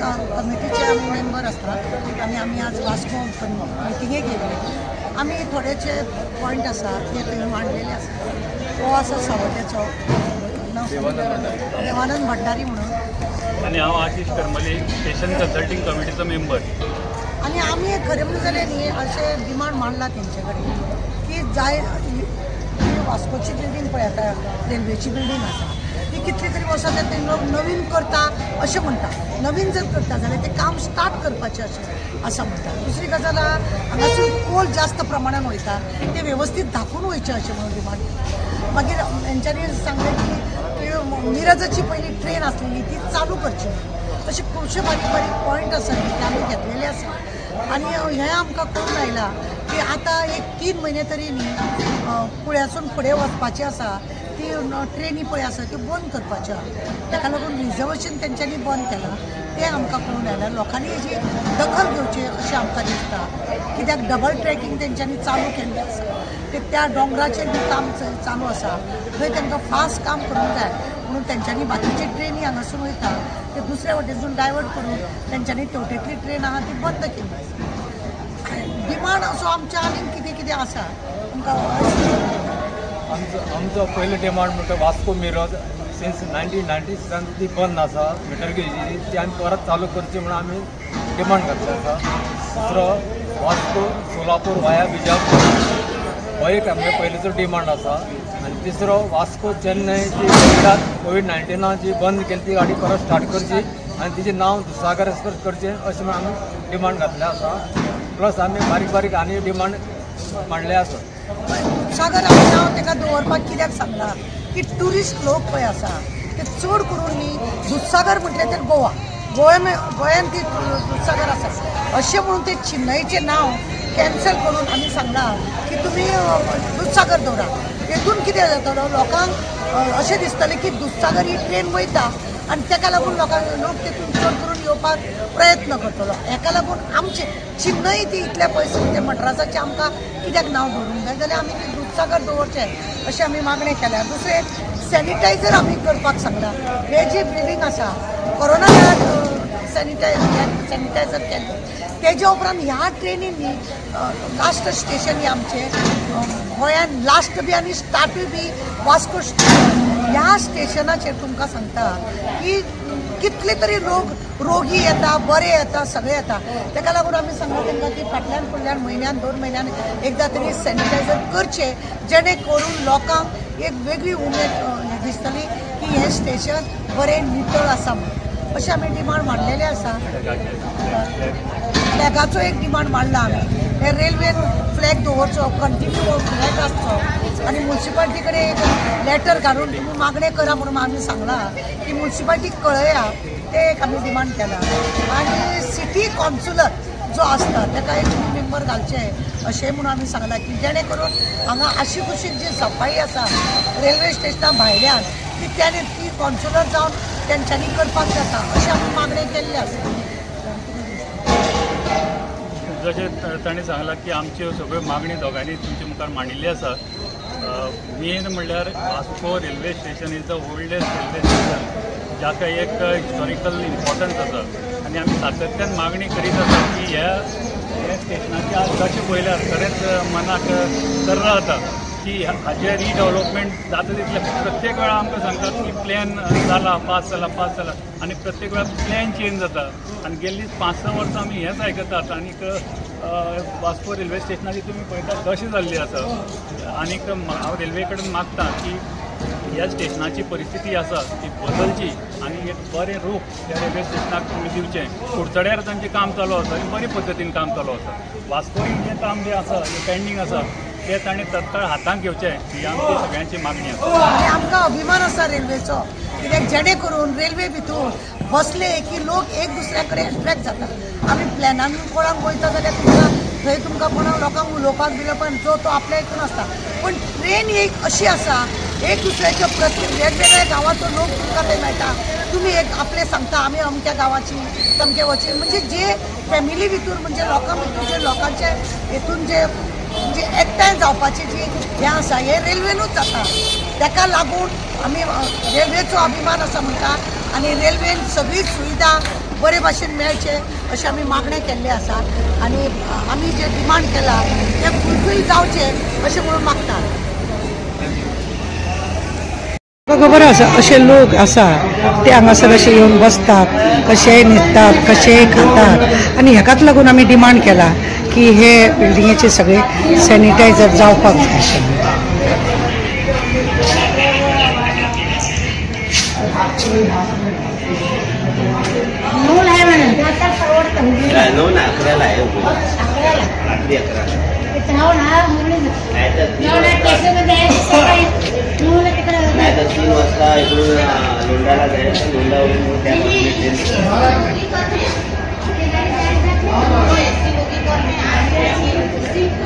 कमिटीचे आम्ही मेंबर असतात आणि आम्ही आज वास्को मिटिंगेक गेले. आम्ही थोडेशे पॉयंट आसा ते थंय मांडलेले आसा. तो आसा सावड्डेचो देवानंद भंडारी म्हणून आणि हांव आशिष करमले स्टेशन कन्सल्टिंग कमिटीचो मेंबर. आणि आम्ही खरें म्हणून जाल्यार न्ही अशें डिमांड मांडला तेंचे कडेन की जाय वास्कोची बिल्डींग पळय आतां रेल्वेची बिल्डींग आसा ती कितली तरी वर्सां ते लोक नवीन करता अशें म्हणटा. नवीन जर करता जाल्यार ते काम स्टार्ट करपाचें अशें आसा म्हणटा. दुसरी गजाल हांगासून कोल जास्त प्रमाणान वयता ते वेवस्थीत धाकून वयचें अशें म्हणून डिमांड. मागीर हेंच्यांनी सांगलें की मिरजाची पयली ट्रेन आसलेली ती चालू करची. अशे खुबशे बारीक बारीक पॉयंट आसा ते आमी घेतलेले आसा. आनी हें आमकां कळून आयलां की आतां एक 3 म्हयने तरी न्ही कुळ्यासून फुडें वचपाचें आसा ती ट्रेनी पळय आसा त्यो बंद करपाच्यो. ताका लागून रिजर्वेशन तेंच्यांनी बंद केलां तें आमकां कळून आयलां. लोकांनी हेजी दखल घेवची अशें आमकां दिसता. कित्याक डबल ट्रॅकिंग तेंच्यांनी चालू केल्लें आसा. ते त्या दोंगराचेर बी काम चालू आसा थंय तांकां फास्ट काम करूंक जाय म्हणून तेंच्यांनी बाकीची ट्रेनी हांगासून वयता ते दुसऱ्या वटेनसून डायवर्ट करून तेंच्यांनी तेवटेतली ट्रेन आहा ती बंद केली. डिमांड असो आमच्या आनीक कितें कितें आसा आमकां आमचो पयलो डिमांड म्हणटा वास्को मिरज सिन्स 1997 ती बंद आसा मिटर गेजीची ती आमी परत चालू करची म्हणून आमी डिमांड घातली आसा. दुसरो वास्को सोलापूर वाया बिजापूर हो एक आमगे पयलीचो डिमांड आसा. आनी तिसरो वास्को चेन्नई जी कोविड-19 जी बंद केली ती गाडी परत स्टार्ट करची आनी तिचें नांव दुधसागर एक्सप्रेस करचें अशें म्हणून आमी डिमांड घातलें आसा. प्लस आमी बारीक बारीक आनी डिमांड मांडले आसा. दुधसागर आमी नांव ताका दवरपाक कित्याक सांगला की ट्युरिस्ट लोक पळय आसा ते चड करून न्ही दुधसागर म्हटलें तर गोंयान ती दुधसागर आसा अशें म्हणून ते चेन्नईचें नांव कॅन्सल करून आमी सांगला की तुमी दुधसागर दवरा. हेतून कितें जातलो लोकांक अशें दिसतलें की दुधसागर ही ट्रेन वयता आनी ताका लागून लोक तेतून चड करून येवपाक प्रयत्न करतलो. हेका लागून आमचे चेन्नई ती इतल्या पयस ते मद्रासाचें आमकां कित्याक नांव दवरूंक जाय जाल्यार आमी ती दुधसागर दवरचें अशें आमी मागणें केल्या. दुसरें सॅनिटायझर आमी करपाक सांगला. हे जी बिल्डींग आसा कोरोना काळांत सॅनिटायझर केल्लें तेजे उपरांत ह्या ट्रेनींनी लास्ट स्टेशन हें आमचें गोंयान लास्ट बी आनी स्टार्टूय बी वास्को स्टेशन. ह्या स्टेशनाचेर तुमकां सांगता की कितले तरी रोगी येता बरे येता सगळे येता. ताका लागून आमी सांगला तांकां की फाटल्यान फुडल्यान म्हयन्यान 2 म्हयन्यान एकदां तरी सॅनिटायझर करचें जेणे करून लोकांक एक वेगळी उमेद दिसतली की हें स्टेशन बरें नितळ आसा म्हणून अशें आमी डिमांड मांडलेले आसा. फ्लॅगाचो एक डिमांड मांडला आमी. हे रेल्वेन फ्लॅग दवरचो कंटिन्यू फ्लॅग आसचो आनी म्युन्सिपाल्टी कडेन एक लॅटर घालून तुमी मागणें करा म्हणून आमी सांगला की म्युन्सिपाल्टीक कळया ते एक आमी डिमांड केला. आनी सिटी कावन्सिलर जो आसता ताका एक मेंबर घालचे अशें म्हणून आमी सांगला की जेणे करून हांगा आशी कुशीक जी सफाई आसा रेल्वे स्टेशना भायल्यान ती कावन्सिलर जावन तेंच्यांनी करपाक जाता अशें आमी मागणें केल्ली आसा. जशें ताणें सांगलां की आमच्यो सगळ्यो मागणी दोगांनी तुमचे मुखार मांडिल्ली आसा. मेन म्हणल्यार Vasco railway station is the oldest railway station जाका एक हिस्टॉरिकल इम्पॉर्टन्स आसा आनी आमी सातत्यान मागणी करीत आसा की ह्या स्टेशनाची आज कशें पळयल्यार खरेंच मनाक सर्र जाता की हाजें रिडेवलपमेंट जाता तितलें प्रत्येक वेळा आमकां सांगतात की प्लॅन जाला पास जाला आनी प्रत्येक वेळा प्लॅन चेंज जाता. आनी गेल्ली 5-6 वर्सां आमी हेंच आयकतात. आनीक वास्को रेल्वे स्टेशनाची तुमी पळयतात कशें जाल्ली आसा. आनीक हांव रेल्वे कडेन मागतां की ह्या स्टेशनाची परिस्थिती आसा ती बदलची आनी एक बरें रूप त्या रेल्वे स्टेशनाक तुमी दिवचें. कुडचड्यार तांचें काम चालू आसा आनी बरे पद्दतीन काम चालू आसा. वास्कोन जें काम जें आसा जें पेंडींग आसा ते ताणें तत्काळ हातांत घेवचें ही आमची सगळ्यांची मागणी आसा. आनी आमकां अभिमान आसा रेल्वेचो कित्याक जेणे करून रेल्वे भितूर बसले की लोक एक दुसऱ्या कडेन अट्रॅक्ट जाता. आमी प्लॅनान कोणाक वयता जाल्यार थंय तुमकां कोणाक लोकांक उलोवपाक बिलोवपाक जो तो आपल्या हितून आसता. पण ट्रेन एक अशी आसा एक दुसऱ्याच्या प्रत्येक वेगवेगळ्या गांवाचो लोक तुमकां थंय मेळटा. तुमी एक आपले सांगता आमी अमक्या गांवाची तमके वची म्हणजे जे फॅमिली भितूर म्हणजे लोकां भितूर जे लोकांचे हितून जे म्हणजे एकठांय जावपाचें जी हें आसा हें रेल्वेनूच जाता. ताका लागून आमी रेल्वेचो अभिमान आसा म्हणटा आनी रेल्वेन सगळी सुविधा बरे भाशेन मेळचे अशें आमी मागणे केल्ले आसात आनी आमी जे डिमांड केला ते फुलफील जावचे अशें म्हणून मागतात. खबर आसा असे लोक आसा ते हांगासर अशे येवन बसतात, कशेय न्हिदतात, कशेय खातात आनी हेकाच लागून आमी डिमांड केला की हे बिल्डिंगेचे सगळे सॅनिटायझर जावपाक जाय आशिल्ले.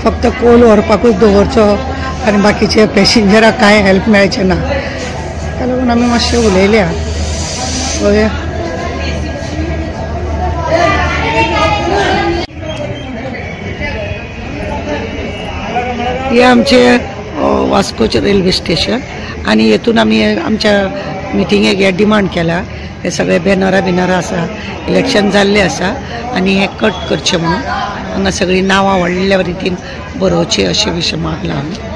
फक्त कोल व्हरपाकूच दवरचो आनी बाकीचे पॅसेंजराक कांय हेल्प मेळचें ना. त्या लागून आमी मातशें उलयल्या. हे आमचे वास्कोचे रेल्वे स्टेशन आनी हेतून आमी आमच्या मिटिंगेक हे डिमांड केला. हे सगळे बॅनरां आसा, इलेक्शन जाल्लें आसा आनी हे कट करचें म्हणून हांगा सगळीं नांवां व्हडल्या रितीन बरोवची अशें विशय मागला आमी.